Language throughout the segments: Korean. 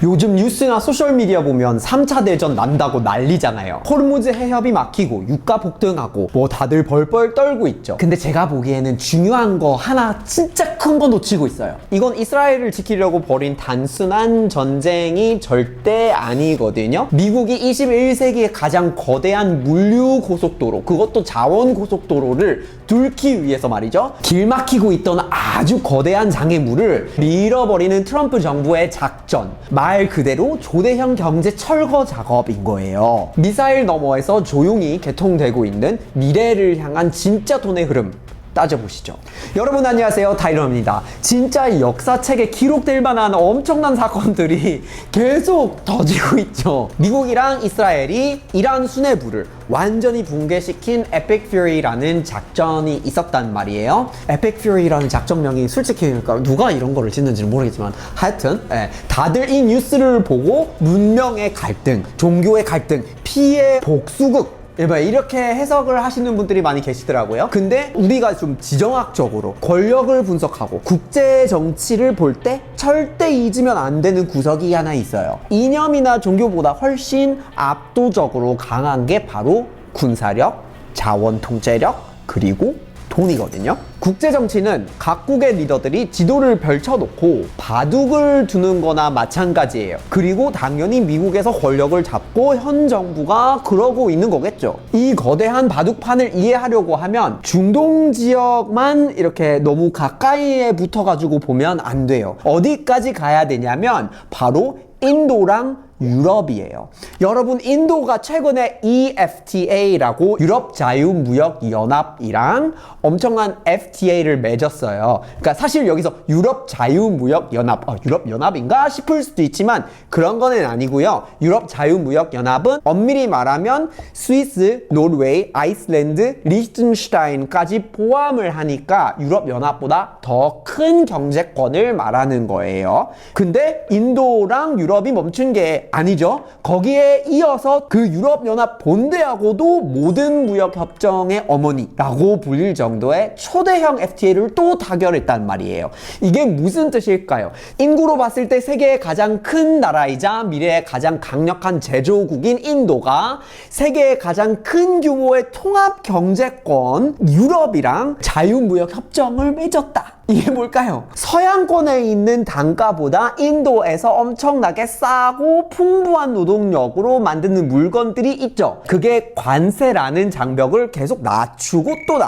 요즘 뉴스나 소셜미디어 보면 3차 대전 난다고 난리잖아요. 호르무즈 해협이 막히고 유가 폭등하고 뭐 다들 벌벌 떨고 있죠. 근데 제가 보기에는 중요한 거 하나 진짜 큰 거 놓치고 있어요. 이건 이스라엘을 지키려고 벌인 단순한 전쟁이 절대 아니거든요. 미국이 21세기의 가장 거대한 물류 고속도로, 그것도 자원 고속도로를 뚫기 위해서 말이죠. 길 막히고 있던 아주 거대한 장애물을 밀어버리는 트럼프 정부의 작전, 말 그대로 조대형 경제 철거 작업인 거예요. 미사일 너머에서 조용히 개통되고 있는 미래를 향한 진짜 돈의 흐름 따져보시죠. 여러분 안녕하세요, 타이러입니다. 진짜 역사책에 기록될 만한 엄청난 사건들이 계속 터지고 있죠. 미국이랑 이스라엘이 이란 수뇌부를 완전히 붕괴시킨 에픽 퓨리라는 작전이 있었단 말이에요. 에픽 퓨리라는 작전명이 솔직히 누가 이런 거를 짓는지는 모르겠지만 하여튼 다들 이 뉴스를 보고 문명의 갈등, 종교의 갈등, 피해 복수극 이렇게 해석을 하시는 분들이 많이 계시더라고요. 근데 우리가 좀 지정학적으로 권력을 분석하고 국제 정치를 볼 때 절대 잊으면 안 되는 구석이 하나 있어요. 이념이나 종교보다 훨씬 압도적으로 강한 게 바로 군사력, 자원 통제력, 그리고 돈이거든요. 국제 정치는 각국의 리더들이 지도를 펼쳐놓고 바둑을 두는 거나 마찬가지예요. 그리고 당연히 미국에서 권력을 잡고 현 정부가 그러고 있는 거겠죠. 이 거대한 바둑판을 이해하려고 하면 중동 지역만 이렇게 너무 가까이에 붙어가지고 보면 안 돼요. 어디까지 가야 되냐면 바로 인도랑 유럽이에요. 여러분, 인도가 최근에 EFTA라고 유럽 자유무역연합이랑 엄청난 FTA를 맺었어요. 그러니까 사실 여기서 유럽 자유무역연합, 유럽연합인가 싶을 수도 있지만 그런 거는 아니고요. 유럽 자유무역연합은 엄밀히 말하면 스위스, 노르웨이, 아이슬란드, 리히텐슈타인까지 포함을 하니까 유럽연합보다 더 큰 경제권을 말하는 거예요. 근데 인도랑 유럽이 멈춘 게 아니죠. 거기에 이어서 그 유럽연합 본대하고도 모든 무역협정의 어머니라고 불릴 정도의 초대형 FTA를 또 타결했단 말이에요. 이게 무슨 뜻일까요? 인구로 봤을 때 세계의 가장 큰 나라이자 미래의 가장 강력한 제조국인 인도가 세계의 가장 큰 규모의 통합 경제권 유럽이랑 자유무역협정을 맺었다. 이게 뭘까요? 서양권에 있는 단가보다 인도에서 엄청나게 싸고 풍부한 노동력으로 만드는 물건들이 있죠. 그게 관세라는 장벽을 계속 낮추고 또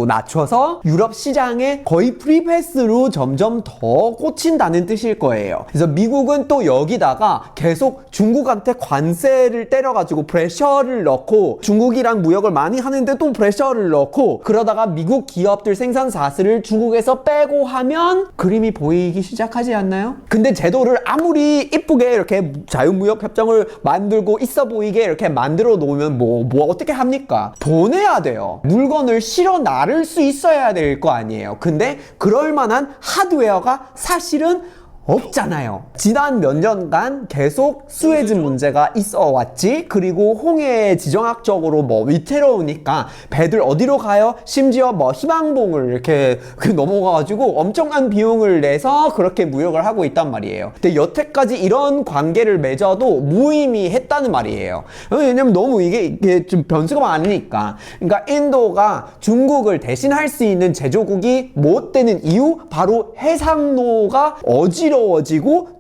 낮춰서 유럽 시장에 거의 프리패스로 점점 더 꽂힌다는 뜻일 거예요. 그래서 미국은 또 여기다가 계속 중국한테 관세를 때려가지고 프레셔를 넣고, 중국이랑 무역을 많이 하는데 또 프레셔를 넣고, 그러다가 미국 기업들 생산사슬을 중국에서 빼고 하면 그림이 보이기 시작하지 않나요? 근데 제도를 아무리 이쁘게 이렇게 자유무역 협정을 만들고 있어 보이게 이렇게 만들어 놓으면 뭐 어떻게 합니까? 보내야 돼요. 물건을 실어 나를 수 있어야 될 거 아니에요. 근데 그럴 만한 하드웨어가 사실은 없잖아요. 지난 몇 년간 계속 수에즈 문제가 있어 왔지. 그리고 홍해 지정학적으로 위태로우니까 배들 어디로 가요? 심지어 희망봉을 이렇게 넘어가가지고 엄청난 비용을 내서 그렇게 무역을 하고 있단 말이에요. 근데 여태까지 이런 관계를 맺어도 무의미했다는 말이에요. 왜냐면 너무 이게 좀 변수가 많으니까. 그러니까 인도가 중국을 대신할 수 있는 제조국이 못 되는 이유, 바로 해상로가 어지러워지고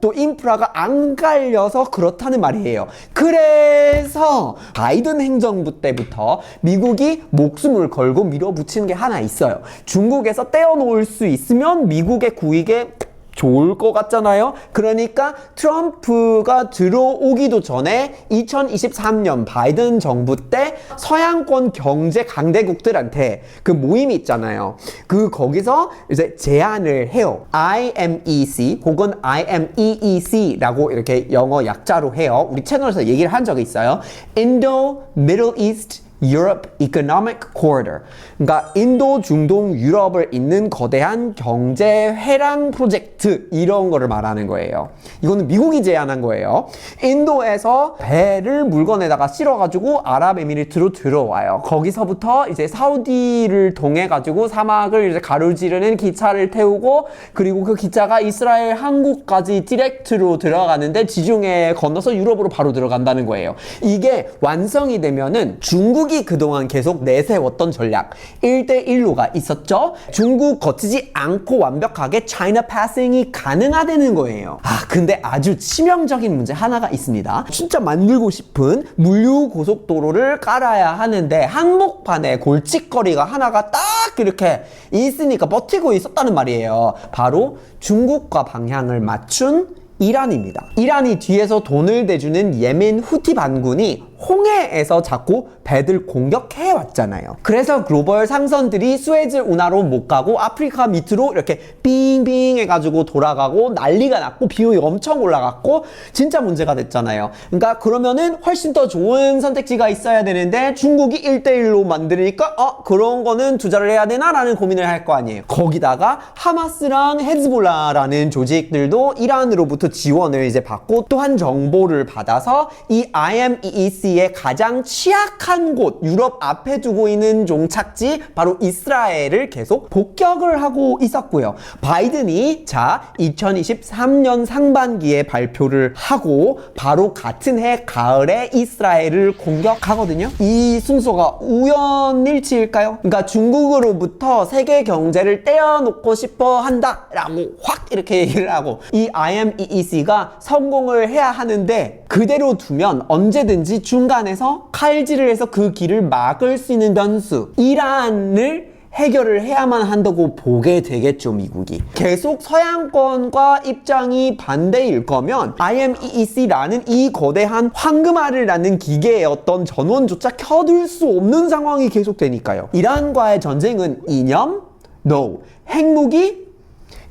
또 인프라가 안 깔려서 그렇다는 말이에요. 그래서 바이든 행정부 때부터 미국이 목숨을 걸고 밀어붙이는 게 하나 있어요. 중국에서 떼어놓을 수 있으면 미국의 국익에 좋을 것 같잖아요. 그러니까 트럼프가 들어오기도 전에 2023년 바이든 정부 때 서양권 경제 강대국들한테 그 모임이 있잖아요. 거기서 이제 제안을 해요. IMEC 혹은 IMEEC라고 이렇게 영어 약자로 해요. 우리 채널에서 얘기를 한 적이 있어요. Indo, Middle East, Europe Economic Corridor. 그러니까 인도, 중동, 유럽을 잇는 거대한 경제 회랑 프로젝트 이런 거를 말하는 거예요. 이거는 미국이 제안한 거예요. 인도에서 배를 물건에다가 실어가지고 아랍에미리트로 들어와요. 거기서부터 이제 사우디를 통해 가지고 사막을 이제 가로지르는 기차를 태우고 그리고 그 기차가 이스라엘 항구까지 디렉트로 들어가는데 지중해 건너서 유럽으로 바로 들어간다는 거예요. 이게 완성이 되면은 중국이 그동안 계속 내세웠던 전략 1대1로가 있었죠. 중국 거치지 않고 완벽하게 China Passing이 가능하다는 거예요. 근데 아주 치명적인 문제 하나가 있습니다. 진짜 만들고 싶은 물류 고속도로를 깔아야 하는데 한복판에 골칫거리가 하나가 딱 이렇게 있으니까 버티고 있었다는 말이에요. 바로 중국과 방향을 맞춘 이란입니다. 이란이 뒤에서 돈을 대주는 예멘 후티 반군이 홍해에서 자꾸 배들 공격해 왔잖아요. 그래서 글로벌 상선들이 스웨즈 운하로 못 가고 아프리카 밑으로 이렇게 빙빙 해가지고 돌아가고 난리가 났고 비용이 엄청 올라갔고 진짜 문제가 됐잖아요. 그러니까 그러면은 훨씬 더 좋은 선택지가 있어야 되는데 중국이 1대1로 만드니까 그런 거는 투자를 해야 되나? 라는 고민을 할 거 아니에요. 거기다가 하마스랑 헤즈볼라라는 조직들도 이란으로부터 지원을 이제 받고 또한 정보를 받아서 이 IMEEC 의 가장 취약한 곳 유럽 앞에 두고 있는 종착지 바로 이스라엘을 계속 폭격을 하고 있었고요. 바이든이 2023년 상반기에 발표를 하고 바로 같은 해 가을에 이스라엘을 공격하거든요. 이 순서가 우연일치일까요? 그러니까 중국으로부터 세계 경제를 떼어놓고 싶어 한다라고 확 이렇게 얘기를 하고 이 IMEEC가 성공을 해야 하는데 그대로 두면 언제든지 중간에서 칼질을 해서 그 길을 막을 수 있는 변수 이란을 해결을 해야만 한다고 보게 되겠죠, 미국이. 계속 서양권과 입장이 반대일 거면 IMEEC라는 이 거대한 황금알을 낳는 기계의 어떤 전원조차 켜둘 수 없는 상황이 계속되니까요. 이란과의 전쟁은 이념? No. 핵무기?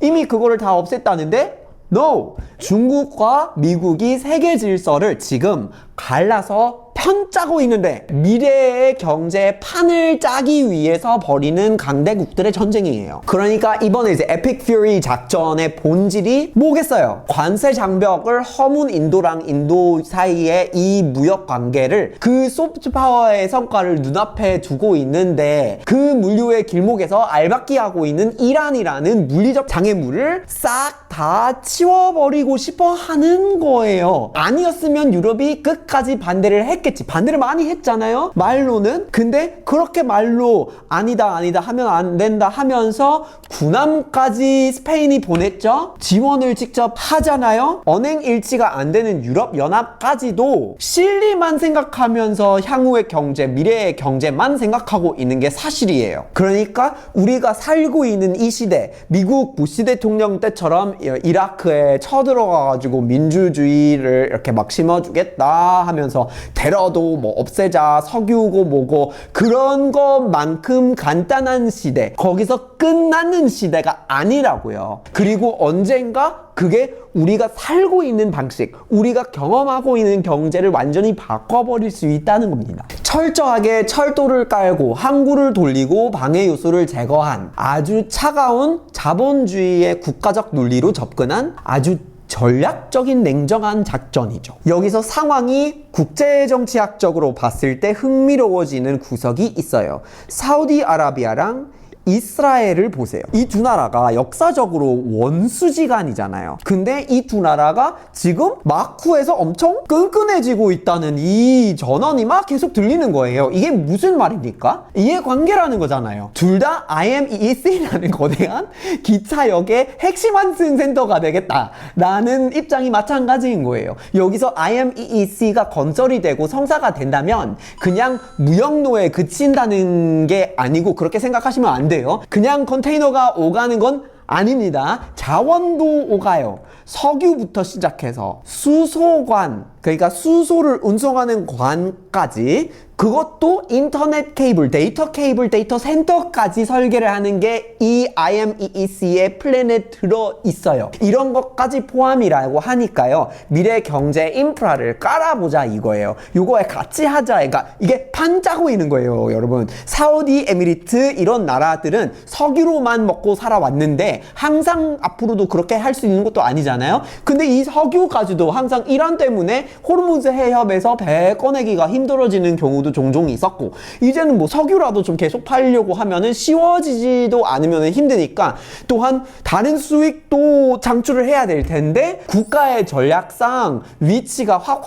이미 그거를 다 없앴다는데? No! 중국과 미국이 세계 질서를 지금 갈라서 편 짜고 있는데 미래의 경제 판을 짜기 위해서 벌이는 강대국들의 전쟁이에요. 그러니까 이번에 이제 에픽 퓨리 작전의 본질이 뭐겠어요? 관세 장벽을 허문 인도랑 인도 사이의 이 무역 관계를 그 소프트 파워의 성과를 눈앞에 두고 있는데 그 물류의 길목에서 알박기하고 있는 이란이라는 물리적 장애물을 싹 다 치워버리고 싶어 하는 거예요. 아니었으면 유럽이 끝까지 반대를 했겠지. 반대를 많이 했잖아요. 말로는. 근데 그렇게 말로 아니다 하면 안 된다 하면서 군함까지 스페인이 보냈죠. 지원을 직접 하잖아요. 언행 일치가 안 되는 유럽 연합까지도 실리만 생각하면서 향후의 경제, 미래의 경제만 생각하고 있는 게 사실이에요. 그러니까 우리가 살고 있는 이 시대, 미국 부시 대통령 때처럼 이라크에 쳐들어가가지고 민주주의를 이렇게 막 심어주겠다 하면서 테러도 뭐 없애자, 석유고 뭐고 그런 것만큼 간단한 시대, 거기서 끝나는 시대가 아니라고요. 그리고 언젠가 그게 우리가 살고 있는 방식, 우리가 경험하고 있는 경제를 완전히 바꿔버릴 수 있다는 겁니다. 철저하게 철도를 깔고 항구를 돌리고 방해 요소를 제거한 아주 차가운 자본주의의 국가적 논리로 접근한 아주 전략적인 냉정한 작전이죠. 여기서 상황이 국제정치학적으로 봤을 때 흥미로워지는 구석이 있어요. 사우디아라비아랑 이스라엘을 보세요. 이 두 나라가 역사적으로 원수지간이잖아요. 근데 이 두 나라가 지금 마쿠에서 엄청 끈끈해지고 있다는 이 전언이 막 계속 들리는 거예요. 이게 무슨 말입니까? 이해관계라는 거잖아요. 둘 다 IMEEC라는 거대한 기차역의 핵심 환승 센터가 되겠다라는 입장이 마찬가지인 거예요. 여기서 IMEEC가 건설이 되고 성사가 된다면 그냥 무역로에 그친다는 게 아니고 그렇게 생각하시면 안 돼요. 그냥 컨테이너가 오가는 건 아닙니다. 자원도 오가요. 석유부터 시작해서 수소관, 그러니까 수소를 운송하는 관까지 그것도 인터넷 케이블, 데이터 센터까지 설계를 하는 게 이 IMEEC의 플랜에 들어 있어요. 이런 것까지 포함이라고 하니까요. 미래 경제 인프라를 깔아보자 이거예요. 요거에 같이 하자. 그러니까 이게 판 짜고 있는 거예요, 여러분. 사우디 에미리트 이런 나라들은 석유로만 먹고 살아왔는데 항상 앞으로도 그렇게 할 수 있는 것도 아니잖아요. 근데 이 석유까지도 항상 이란 때문에 호르무즈 해협에서 배 꺼내기가 힘들어지는 경우도 종종 있었고, 이제는 뭐 석유라도 좀 계속 팔려고 하면은 쉬워지지도 않으면 힘드니까 또한 다른 수익도 창출을 해야 될 텐데 국가의 전략상 위치가 확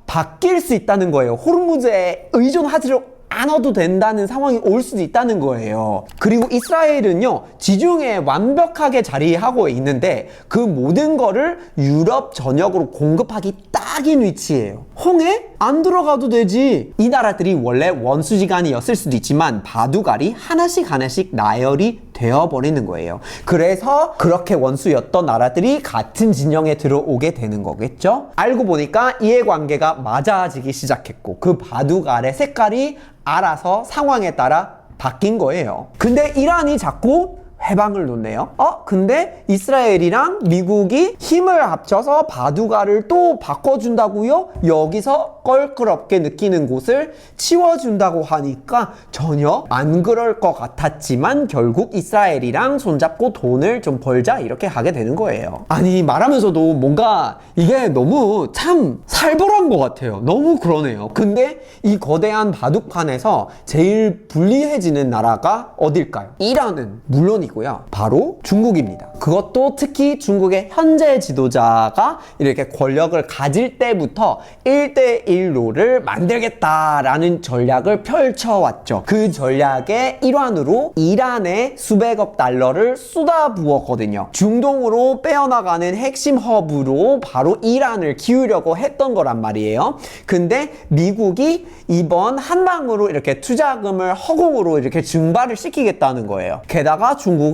바뀔 수 있다는 거예요. 호르무즈에 의존하지 않아도 된다는 상황이 올 수도 있다는 거예요. 그리고 이스라엘은요, 지중해에 완벽하게 자리하고 있는데 그 모든 거를 유럽 전역으로 공급하기 딱인 위치예요. 홍해? 안 들어가도 되지. 이 나라들이 원래 원수지간이었을 수도 있지만 바둑알이 하나씩 나열이 되어버리는 거예요. 그래서 그렇게 원수였던 나라들이 같은 진영에 들어오게 되는 거겠죠? 알고 보니까 이해관계가 맞아지기 시작했고 그 바둑알의 색깔이 알아서 상황에 따라 바뀐 거예요. 근데 이란이 자꾸 해방을 놓네요. 근데 이스라엘이랑 미국이 힘을 합쳐서 바둑알을 또 바꿔준다고요? 여기서 껄끄럽게 느끼는 곳을 치워준다고 하니까 전혀 안 그럴 것 같았지만 결국 이스라엘이랑 손잡고 돈을 좀 벌자 이렇게 하게 되는 거예요. 아니, 말하면서도 뭔가 이게 너무 참 살벌한 것 같아요. 너무 그러네요. 근데 이 거대한 바둑판에서 제일 불리해지는 나라가 어딜까요? 이란은 물론이고 바로 중국입니다. 그것도 특히 중국의 현재 지도자가 이렇게 권력을 가질 때부터 1대1로를 만들겠다라는 전략을 펼쳐왔죠. 그 전략의 일환으로 이란에 수백억 달러를 쏟아부었거든요. 중동으로 빼어나가는 핵심 허브로 바로 이란을 키우려고 했던 거란 말이에요. 근데 미국이 이번 한방으로 이렇게 투자금을 허공으로 이렇게 증발을 시키겠다는 거예요. 게다가 중국은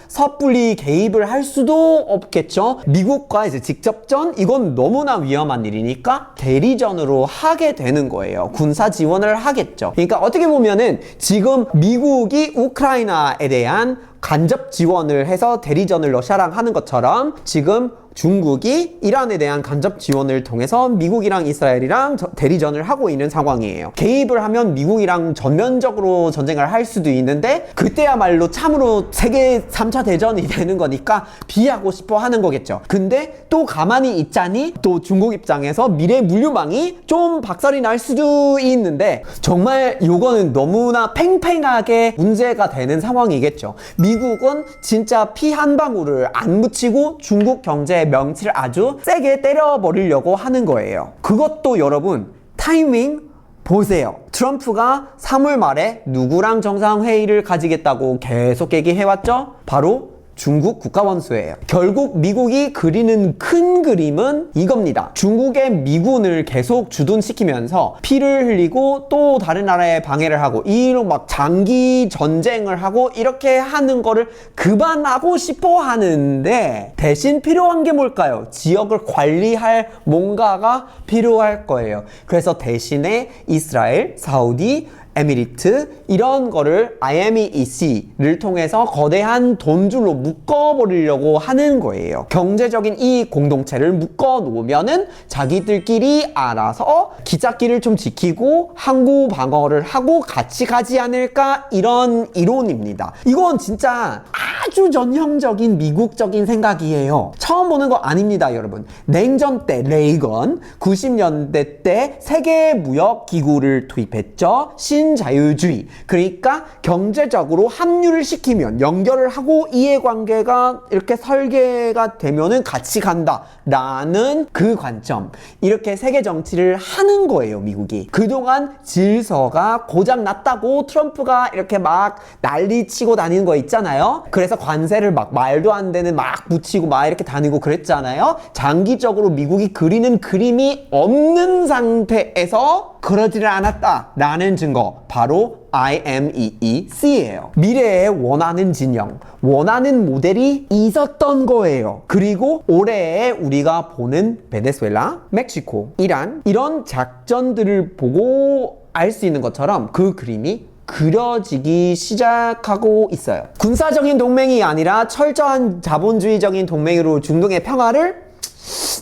섣불리 개입을 할 수도 없겠죠. 미국과 이제 직접전, 이건 너무나 위험한 일이니까 대리전으로 하게 되는 거예요. 군사 지원을 하겠죠. 그러니까 어떻게 보면은 지금 미국이 우크라이나에 대한 간접 지원을 해서 대리전을 러시아랑 하는 것처럼 지금 중국이 이란에 대한 간접 지원을 통해서 미국이랑 이스라엘이랑 대리전을 하고 있는 상황이에요. 개입을 하면 미국이랑 전면적으로 전쟁을 할 수도 있는데 그때야말로 참으로 세계 3차 대전이 되는 거니까 피하고 싶어 하는 거겠죠. 근데 또 가만히 있자니 또 중국 입장에서 미래 물류망이 좀 박살이 날 수도 있는데 정말 요거는 너무나 팽팽하게 문제가 되는 상황이겠죠. 미국은 진짜 피 한 방울을 안 묻히고 중국 경제에 명치를 아주 세게 때려버리려고 하는 거예요. 그것도 여러분 타이밍 보세요. 트럼프가 3월 말에 누구랑 정상회의를 가지겠다고 계속 얘기해왔죠? 바로 중국 국가원수예요. 결국 미국이 그리는 큰 그림은 이겁니다. 중국의 미군을 계속 주둔시키면서 피를 흘리고 또 다른 나라에 방해를 하고 이런 막 장기 전쟁을 하고 이렇게 하는 거를 그만하고 싶어 하는데 대신 필요한 게 뭘까요? 지역을 관리할 뭔가가 필요할 거예요. 그래서 대신에 이스라엘, 사우디, 에미리트 이런 거를 IMEC를 통해서 거대한 돈줄로 묶어버리려고 하는 거예요. 경제적인 이 공동체를 묶어 놓으면은 자기들끼리 알아서 기찻길을 좀 지키고 항구 방어를 하고 같이 가지 않을까, 이런 이론입니다. 이건 진짜 아주 전형적인 미국적인 생각이에요. 처음 보는 거 아닙니다, 여러분. 냉전 때 레이건 90년대 때 세계무역기구를 투입했죠. 신자유주의. 그러니까 경제적으로 합류를 시키면 연결을 하고 이해관계가 이렇게 설계가 되면은 같이 간다 라는 그 관점, 이렇게 세계 정치를 하는 거예요, 미국이. 그동안 질서가 고장 났다고 트럼프가 이렇게 막 난리치고 다니는 거 있잖아요. 그래서 관세를 막 말도 안 되는 막 붙이고 막 이렇게 다니고 그랬잖아요. 장기적으로 미국이 그리는 그림이 없는 상태에서 그러지를 않았다 라는 증거, 바로 IMEEC예요. 미래에 원하는 진영, 원하는 모델이 있었던 거예요. 그리고 올해에 우리가 보는 베네수엘라, 멕시코, 이란 이런 작전들을 보고 알 수 있는 것처럼 그 그림이 그려지기 시작하고 있어요. 군사적인 동맹이 아니라 철저한 자본주의적인 동맹으로 중동의 평화를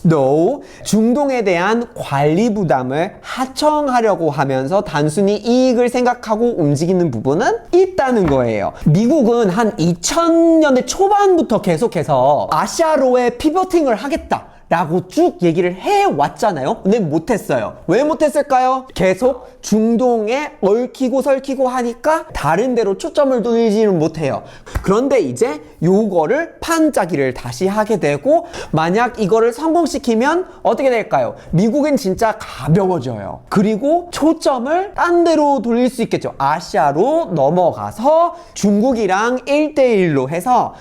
No. 중동에 대한 관리 부담을 하청하려고 하면서 단순히 이익을 생각하고 움직이는 부분은 있다는 거예요. 미국은 한 2000년대 초반부터 계속해서 아시아로의 피보팅을 하겠다 라고 쭉 얘기를 해왔잖아요. 근데 못했어요. 왜 못했을까요? 계속 중동에 얽히고 설키고 하니까 다른 데로 초점을 돌리지는 못해요. 그런데 이제 요거를 판짜기를 다시 하게 되고, 만약 이거를 성공시키면 어떻게 될까요? 미국은 진짜 가벼워져요. 그리고 초점을 딴 데로 돌릴 수 있겠죠. 아시아로 넘어가서 중국이랑 1대1로 해서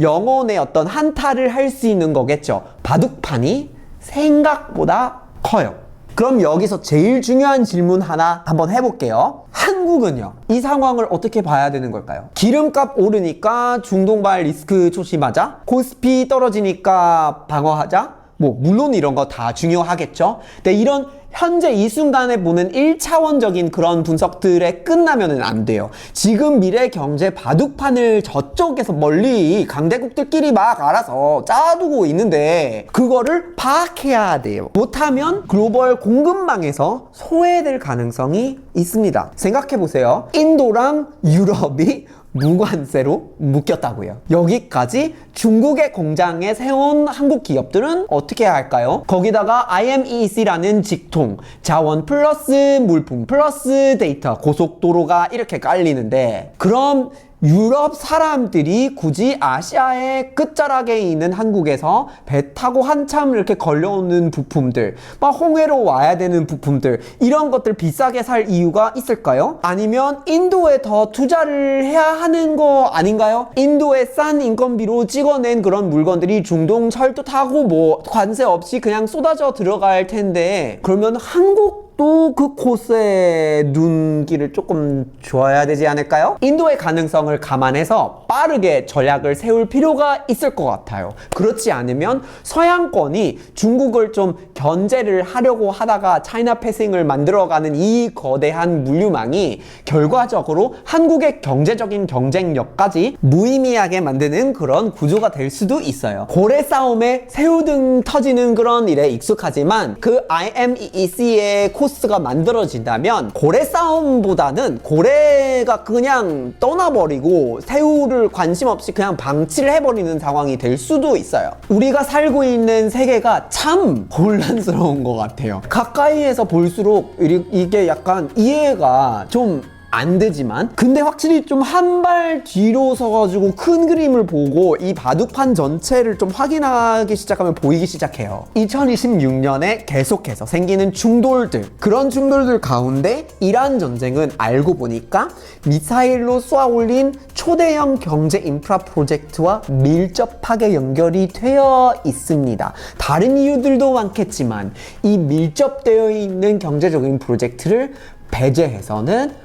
영혼의 어떤 한타를 할 수 있는 거겠죠. 바둑판이 생각보다 커요. 그럼 여기서 제일 중요한 질문 하나 한번 해볼게요. 한국은요, 이 상황을 어떻게 봐야 되는 걸까요? 기름값 오르니까 중동발 리스크 조심하자, 코스피 떨어지니까 방어하자, 뭐 물론 이런 거 다 중요하겠죠. 근데 이런 현재 이 순간에 보는 1차원적인 그런 분석들에 끝나면은 안 돼요. 지금 미래 경제 바둑판을 저쪽에서 멀리 강대국들끼리 막 알아서 짜두고 있는데 그거를 파악해야 돼요. 못하면 글로벌 공급망에서 소외될 가능성이 있습니다. 생각해보세요. 인도랑 유럽이 무관세로 묶였다고요. 여기까지 중국의 공장에 세운 한국 기업들은 어떻게 해야 할까요? 거기다가 IMEC라는 직통, 자원 플러스 물품 플러스 데이터, 고속도로가 이렇게 깔리는데, 그럼 유럽 사람들이 굳이 아시아의 끝자락에 있는 한국에서 배 타고 한참 이렇게 걸려오는 부품들, 막 홍해로 와야 되는 부품들, 이런 것들 비싸게 살 이유가 있을까요? 아니면 인도에 더 투자를 해야 하는 거 아닌가요? 인도의 싼 인건비로 찍어낸 그런 물건들이 중동 철도 타고 뭐 관세 없이 그냥 쏟아져 들어갈 텐데, 그러면 한국 또 그 코스의 눈길을 조금 줘야 되지 않을까요? 인도의 가능성을 감안해서 빠르게 전략을 세울 필요가 있을 것 같아요. 그렇지 않으면 서양권이 중국을 좀 견제를 하려고 하다가 차이나 패싱을 만들어가는 이 거대한 물류망이 결과적으로 한국의 경제적인 경쟁력까지 무의미하게 만드는 그런 구조가 될 수도 있어요. 고래 싸움에 새우등 터지는 그런 일에 익숙하지만 그 IMEC의 코스가 만들어진다면 고래 싸움보다는 고래가 그냥 떠나버리고 새우를 관심 없이 그냥 방치를 해버리는 상황이 될 수도 있어요. 우리가 살고 있는 세계가 참 혼란스러운 것 같아요. 가까이에서 볼수록 이게 약간 이해가 좀 안 되지만, 근데 확실히 좀 한 발 뒤로 서가지고 큰 그림을 보고 이 바둑판 전체를 좀 확인하기 시작하면 보이기 시작해요. 2026년에 계속해서 생기는 충돌들, 그런 충돌들 가운데 이란 전쟁은 알고 보니까 미사일로 쏘아 올린 초대형 경제 인프라 프로젝트와 밀접하게 연결이 되어 있습니다. 다른 이유들도 많겠지만 이 밀접되어 있는 경제적인 프로젝트를 배제해서는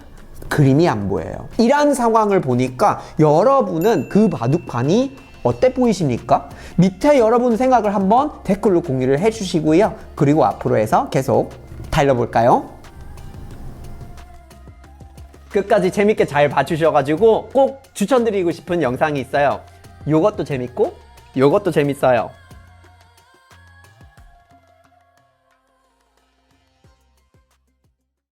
그림이 안 보여요. 이런 상황을 보니까 여러분은 그 바둑판이 어때 보이십니까? 밑에 여러분 생각을 한번 댓글로 공유를 해주시고요. 그리고 앞으로 해서 계속 달려볼까요? 끝까지 재밌게 잘 봐주셔가지고 꼭 추천드리고 싶은 영상이 있어요. 요것도 재밌고 요것도 재밌어요.